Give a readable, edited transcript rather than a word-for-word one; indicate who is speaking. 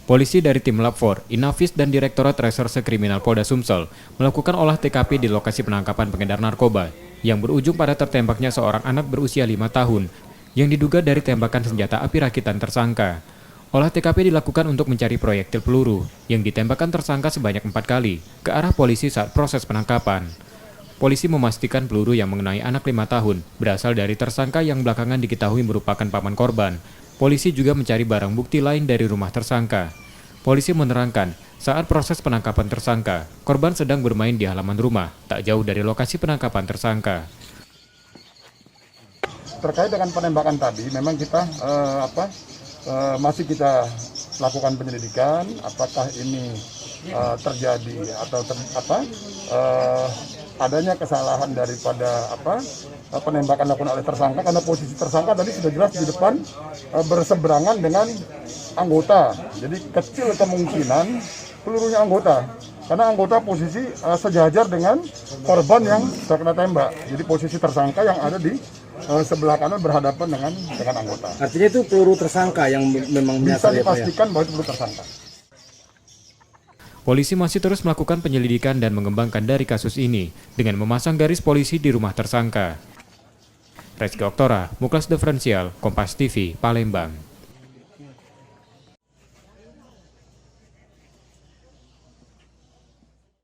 Speaker 1: Polisi dari tim Lab 4, Inafis dan Direktorat Reserse Kriminal Polda Sumsel melakukan olah TKP di lokasi penangkapan pengedar narkoba yang berujung pada tertembaknya seorang anak berusia 5 tahun yang diduga dari tembakan senjata api rakitan tersangka. Olah TKP dilakukan untuk mencari proyektil peluru yang ditembakkan tersangka sebanyak 4 kali ke arah polisi saat proses penangkapan. Polisi memastikan peluru yang mengenai anak 5 tahun berasal dari tersangka yang belakangan diketahui merupakan paman korban. Polisi juga mencari barang bukti lain dari rumah tersangka. Polisi menerangkan, saat proses penangkapan tersangka, korban sedang bermain di halaman rumah, tak jauh dari lokasi penangkapan tersangka.
Speaker 2: Terkait dengan penembakan tadi, memang kita masih kita lakukan penyelidikan, apakah ini terjadi atau adanya kesalahan daripada penembakan dilakukan oleh tersangka, karena posisi tersangka tadi sudah jelas di depan berseberangan dengan anggota. Jadi kecil kemungkinan pelurunya anggota, karena anggota posisi sejajar dengan korban yang terkena tembak. Jadi posisi tersangka yang ada di sebelah kanan berhadapan dengan anggota.
Speaker 3: Artinya itu peluru tersangka yang memang
Speaker 2: bisa dipastikan bahwa itu peluru tersangka.
Speaker 1: Polisi masih terus melakukan penyelidikan dan mengembangkan dari kasus ini dengan memasang garis polisi di rumah tersangka. Rezky Oktora, Muklas Diferensial, Kompas TV, Palembang.